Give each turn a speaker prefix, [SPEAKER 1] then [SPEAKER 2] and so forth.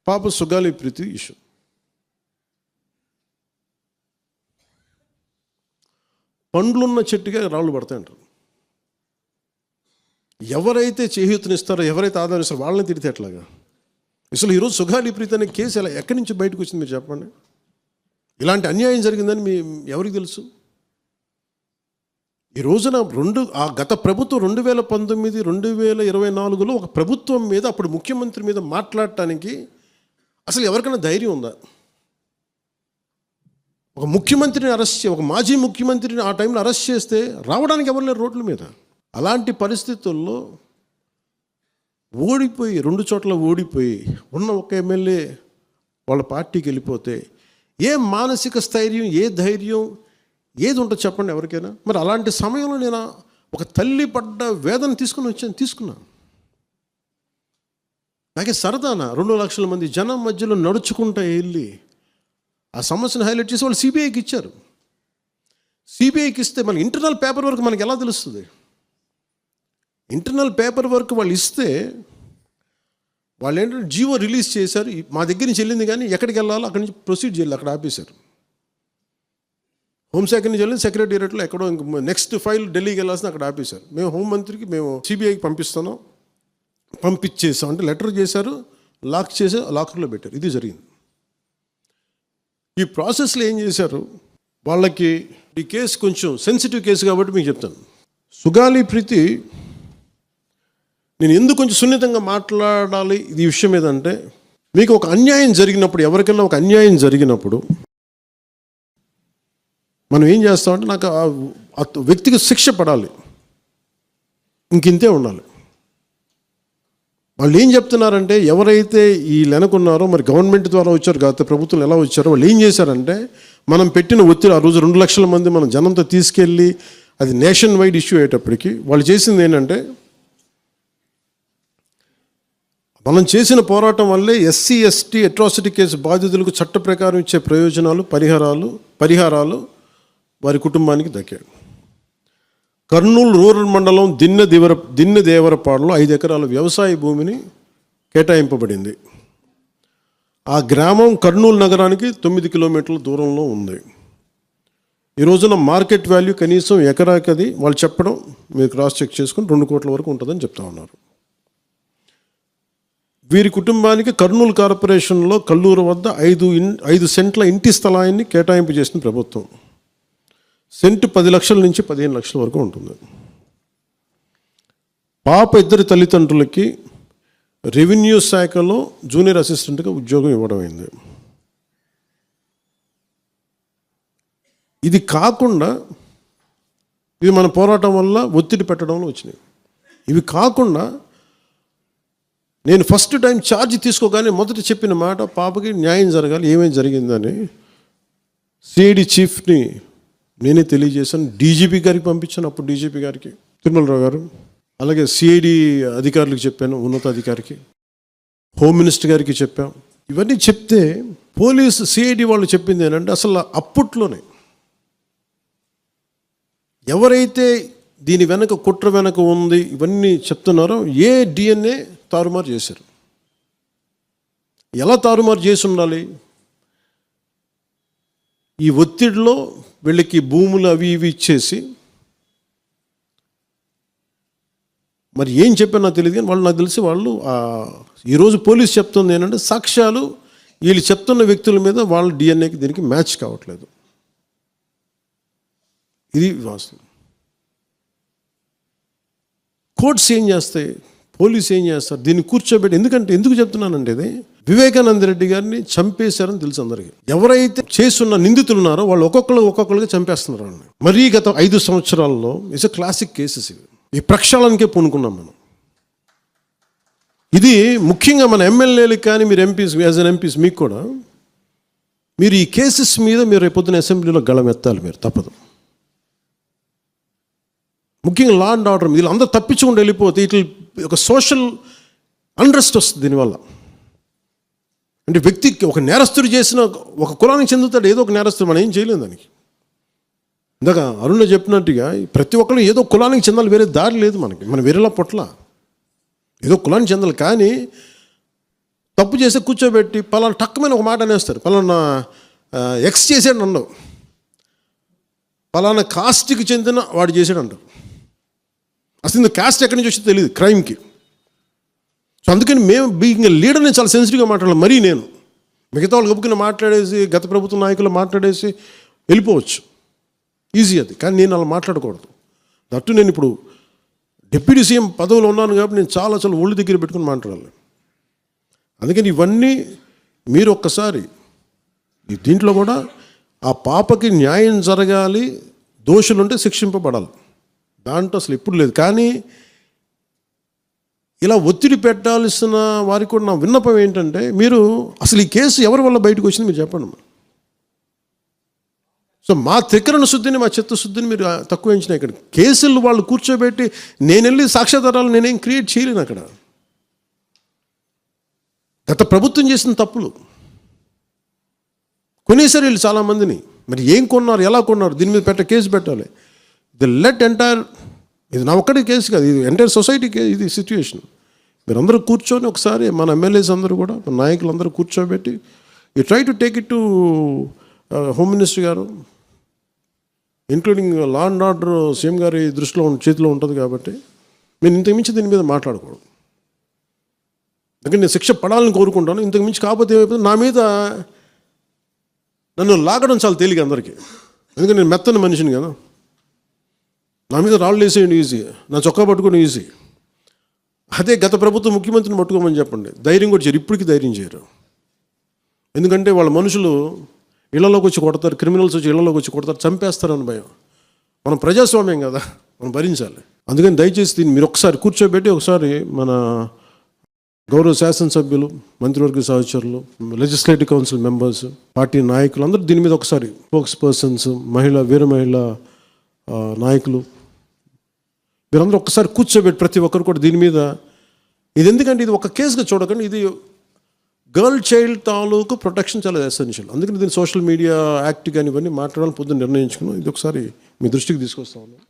[SPEAKER 1] పాప సుగాలి ప్రీతి ఇష్యూ. పండ్లున్న చెట్టుగా రాళ్ళు పడతాయంటారు. ఎవరైతే చేయూతనిస్తారో, ఎవరైతే ఆదరిస్తారో వాళ్ళని తిడితే ఎట్లాగా? అసలు ఈరోజు సుగాలి ప్రీతి అనే కేసు ఎలా ఎక్కడి నుంచి బయటకు వచ్చింది మీరు చెప్పండి. ఇలాంటి అన్యాయం జరిగిందని ఎవరికి తెలుసు? ఈ రోజున గత ప్రభుత్వం 2019, 2024లో ఒక ప్రభుత్వం మీద, అప్పుడు ముఖ్యమంత్రి మీద మాట్లాడటానికి అసలు ఎవరికైనా ధైర్యం ఉందా? ఒక ముఖ్యమంత్రిని అరెస్ట్ ఒక మాజీ ముఖ్యమంత్రిని ఆ టైంలో అరెస్ట్ చేస్తే రావడానికి ఎవరు లేరు రోడ్ల మీద. అలాంటి పరిస్థితుల్లో ఓడిపోయి 2 చోట్ల ఓడిపోయి ఉన్న ఒక ఎమ్మెల్యే వాళ్ళ పార్టీకి వెళ్ళిపోతే ఏ మానసిక స్థైర్యం, ఏ ధైర్యం, ఏది ఉంటుంది చెప్పండి ఎవరికైనా? మరి అలాంటి సమయంలో నేను ఒక తల్లి పడ్డ వేదన తీసుకున్నా. నాకే సరదాన 2 లక్షల మంది జనం మధ్యలో నడుచుకుంటూ వెళ్ళి ఆ సమస్యను హైలైట్ చేసి వాళ్ళు సిబిఐకి ఇచ్చారు. సిబిఐకి ఇస్తే మన ఇంటర్నల్ పేపర్ వర్క్ మనకి ఎలా తెలుస్తుంది? ఇంటర్నల్ పేపర్ వర్క్ వాళ్ళు ఇస్తే వాళ్ళు ఏంటంటే జీవో రిలీజ్ చేశారు. మా దగ్గర నుంచి వెళ్ళింది కానీ ఎక్కడికి వెళ్ళాలో అక్కడి నుంచి ప్రొసీడ్ చేయాలి, అక్కడ ఆపేశారు. హోంశాఖ నుంచి వెళ్ళింది సెక్రటేరియట్లో ఎక్కడో నెక్స్ట్ ఫైల్ ఢిల్లీకి వెళ్ళాల్సిన అక్కడ ఆపేశారు. మేము హోంమంత్రికి మేము సిబిఐకి పంపించేసాం అంటే లెటర్ చేశారు, లాక్ చేసి లాకర్లో పెట్టారు. ఇది జరిగింది. ఈ ప్రాసెస్లో ఏం చేశారు, వాళ్ళకి ఈ కేసు కొంచెం సెన్సిటివ్ కేసు కాబట్టి మీకు చెప్తాను. సుగాలి ప్రీతి నేను ఎందుకు కొంచెం సున్నితంగా మాట్లాడాలి ఈ విషయం ఏదంటే, మీకు ఒక అన్యాయం జరిగినప్పుడు, ఎవరికైనా ఒక అన్యాయం జరిగినప్పుడు మనం ఏం చేస్తామంటే, నాకు ఆ వ్యక్తికి శిక్ష పడాలి, ఇంకింతే ఉండాలి. వాళ్ళు ఏం చెప్తున్నారంటే, ఎవరైతే ఈ వెనకున్నారో, మరి గవర్నమెంట్ ద్వారా వచ్చారు, గత ప్రభుత్వం ఎలా వచ్చారో వాళ్ళు ఏం చేశారంటే, మనం పెట్టిన ఒత్తిడి ఆ రోజు 2 లక్షల మంది మనం జనంతో తీసుకెళ్ళి అది నేషన్ వైడ్ ఇష్యూ అయ్యేటప్పటికి వాళ్ళు చేసింది ఏంటంటే, మనం చేసిన పోరాటం వల్లే ఎస్సీ ఎస్టీ అట్రాసిటీ కేసు బాధితులకు చట్ట ప్రకారం ఇచ్చే ప్రయోజనాలు, పరిహారాలు వారి కుటుంబానికి దక్కాడు. కర్నూలు రూరల్ మండలం దిన్నెదేవరపాడులో 5 ఎకరాల వ్యవసాయ భూమిని కేటాయింపబడింది. ఆ గ్రామం కర్నూలు నగరానికి 9 కిలోమీటర్ల దూరంలో ఉంది. ఈ రోజున మార్కెట్ వాల్యూ కనీసం ఎకరాకది వాళ్ళు చెప్పడం మీరు క్రాస్ చెక్ చేసుకుని 2 కోట్ల వరకు ఉంటుందని చెప్తా ఉన్నారు. వీరి కుటుంబానికి కర్నూలు కార్పొరేషన్లో కల్లూరు వద్ద 5 సెంట్ల ఇంటి స్థలాన్ని కేటాయింపు చేసిన ప్రభుత్వం. సెంటు 10 లక్షల నుంచి 15 లక్షల వరకు ఉంటుంది. పాప 2 తల్లిదండ్రులకి రెవెన్యూ శాఖలో జూనియర్ అసిస్టెంట్గా ఉద్యోగం ఇవ్వడం అయింది. ఇది కాకుండా ఇది మన పోరాటం వల్ల ఒత్తిడి పెట్టడంలో వచ్చినాయి. ఇవి కాకుండా నేను ఫస్ట్ టైం ఛార్జ్ తీసుకోగానే మొదట చెప్పిన మాట, పాపకి న్యాయం జరగాలి, ఏమేమి జరిగిందని సిఐడి చీఫ్ని నేనే తెలియజేశాను. డీజీపీ గారికి పంపించాను, అప్పుడు డీజీపీ గారికి తిరుమలరావు గారు, అలాగే సిఐడి అధికారులకు చెప్పాను, ఉన్నతాధికారికి, హోమ్ మినిస్టర్ గారికి చెప్పాం. ఇవన్నీ చెప్తే పోలీసు సిఐడి వాళ్ళు చెప్పింది ఏంటంటే, అసలు అప్పట్లోనే ఎవరైతే దీని వెనక కుట్ర వెనక ఉంది ఇవన్నీ చెప్తున్నారో ఏ డిఎన్ఏ తారుమారు చేశారు. ఎలా తారుమారు చేసి ఉండాలి? ఈ ఒత్తిడిలో వీళ్ళకి భూములు అవి ఇవి ఇచ్చేసి, మరి ఏం చెప్పారు నాకు తెలియదు కానీ నాకు తెలిసి వాళ్ళు ఈరోజు పోలీసు చెప్తుంది ఏంటంటే, సాక్ష్యాలు వీళ్ళు చెప్తున్న వ్యక్తుల మీద వాళ్ళ డిఎన్ఏకి దీనికి మ్యాచ్ కావట్లేదు. ఇది వాస్తవం. కోర్ట్స్ ఏం చేస్తాయి, పోలీసు ఏం చేస్తారు, దీన్ని కూర్చోబెట్టి. ఎందుకు చెప్తున్నానంటే, ఇది వివేకానంద రెడ్డి గారిని చంపేశారని తెలుసు అందరికీ. ఎవరైతే చేస్తున్న నిందితులు ఉన్నారో వాళ్ళు ఒక్కొక్కరుగా చంపేస్తున్నారు వాళ్ళని. మరీ గత 5 సంవత్సరాల్లో ఇట్స్ క్లాసిక్ కేసెస్ ఇవి. ఈ ప్రక్షాళనకే పూనుకున్నాం మనం. ఇది ముఖ్యంగా మన ఎమ్మెల్యేలకు కానీ, మీరు ఎంపీస్, యాజ్ అన్ ఎంపీస్ మీకు కూడా, మీరు ఈ కేసెస్ మీద మీరు రేపొద్దున అసెంబ్లీలో గళమెత్తాలి, మీరు తప్పదు. ముఖ్యంగా లా అండ్ ఆర్డర్, వీళ్ళు అందరూ తప్పించుకుంటూ వెళ్ళిపోతే ఇట్లా ఒక సోషల్ అన్రెస్ట్ వస్తుంది దీనివల్ల. అంటే వ్యక్తికి ఒక నేరస్తుడు చేసిన ఒక కులానికి చెందుతాడు, ఏదో ఒక నేరస్తుడు, మనం ఏం చేయలేం దానికి. ఇందాక అరుణ చెప్పినట్టుగా ప్రతి ఒక్కరు ఏదో కులానికి చెందాలి, వేరే దారి లేదు మనకి. మనం వేరేలా పొట్ల ఏదో కులానికి చెందాలి. కానీ తప్పు చేస్తే కూర్చోబెట్టి పలానా టక్కమైన ఒక మాట అనేస్తారు. పలానా ఎక్స్ చేసాడు అన్నావు, పలానా కాస్ట్కి చెందిన వాడు చేసాడు అంటారు. అసలు ఇంత కాస్ట్ ఎక్కడి నుంచి వచ్చిందో తెలియదు క్రైమ్కి. సో అందుకని మేము బీయింగ్ లీడర్ని చాలా సెన్సిటివ్గా మాట్లాడాలి. మరీ నేను మిగతా వాళ్ళు గబుక్కుని మాట్లాడేసి గత ప్రభుత్వ నాయకులు మాట్లాడేసి వెళ్ళిపోవచ్చు, ఈజీ అది. కానీ నేను అలా మాట్లాడకూడదు. దట్టు నేను ఇప్పుడు డిప్యూటీ సీఎం పదవిలో ఉన్నాను కాబట్టి నేను చాలా ఒళ్ళు దగ్గర పెట్టుకుని మాట్లాడాలి. అందుకని ఇవన్నీ మీరు ఒక్కసారి దీంట్లో కూడా ఆ పాపకి న్యాయం జరగాలి, దోషులుంటే శిక్షింపబడాలి, దాంట్లో అసలు ఎప్పుడు లేదు. కానీ ఇలా ఒత్తిడి పెట్టాల్సిన వారికి కూడా నా విన్నపం ఏంటంటే, మీరు అసలు ఈ కేసు ఎవరి వల్ల బయటకు వచ్చింది మీరు చెప్పండి. సో మా త్రికరణ శుద్ధిని, మా చిత్తశుద్ధిని మీరు తక్కువ ఎంచిన. ఇక్కడ కేసులు వాళ్ళు కూర్చోబెట్టి నేను వెళ్ళి సాక్ష్యాధారాలు నేనేం క్రియేట్ చేయలేను. అక్కడ గత ప్రభుత్వం చేసిన తప్పులు కొనేసారు వీళ్ళు చాలామందిని. మరి ఏం కొన్నారు, ఎలా కొన్నారు, దీని మీద కేసు పెట్టాలి. లెట్ ఎంటైర్, ఇది నా ఒక్కటి కేసు కాదు, ఇది ఎంటైర్ సొసైటీ కేసు, ఇది సిచ్యువేషన్. మీరందరూ కూర్చొని ఒకసారి మన ఎమ్మెల్యేస్ అందరూ కూడా, మన నాయకులందరూ కూర్చోబెట్టి you try to take it to home minister గారు, including law and order CM గారి దృష్టిలో చేతిలో ఉంటుంది కాబట్టి నేను ఇంతకుమించి దీని మీద మాట్లాడకూడదు. అందుకని నేను శిక్ష పడాలని కోరుకుంటాను. ఇంతకుమించి కాకపోతే ఏమైపోతుంది, నా మీద నన్ను లాగడం చాలా తేలిక అందరికీ. ఎందుకంటే నేను మెత్తని మనిషిని కదా, నా మీద రాళ్ళు వేసేయండి ఈజీ, నా చొక్కా పట్టుకుని ఈజీ. అదే గత ప్రభుత్వం ముఖ్యమంత్రిని పట్టుకోమని చెప్పండి, ధైర్యం కూడా చేయరు, ఇప్పటికీ ధైర్యం చేయరు. ఎందుకంటే వాళ్ళ మనుషులు ఇళ్లలోకి వచ్చి కొడతారు, క్రిమినల్స్ వచ్చి ఇళ్లలోకి వచ్చి కొడతారు, చంపేస్తారని భయం. మనం ప్రజాస్వామ్యం కదా, మనం భరించాలి. అందుకని దయచేసి దీన్ని మీరు ఒకసారి కూర్చోబెట్టి ఒకసారి మన గౌరవ శాసనసభ్యులు, మంత్రివర్గ సహచరులు, లెజిస్లేటివ్ కౌన్సిల్ మెంబర్స్, పార్టీ నాయకులు అందరూ దీని మీద ఒకసారి, స్పోక్స్ పర్సన్స్, వీర మహిళ నాయకులు, మీరందరూ ఒక్కసారి కూర్చోబెట్టి ప్రతి ఒక్కరు కూడా దీని మీద, ఇది ఎందుకంటే ఇది ఒక కేసుగా చూడకండి, ఇది గర్ల్ చైల్డ్ తాలూకు ప్రొటెక్షన్ చాలా ఎసెన్షియల్. అందుకని దీన్ని సోషల్ మీడియా యాక్ట్ కానీ ఇవన్నీ మాట్లాడాలని పొద్దున్న నిర్ణయించుకున్నాం. ఇది ఒకసారి మీ దృష్టికి తీసుకొస్తా ఉన్నాం.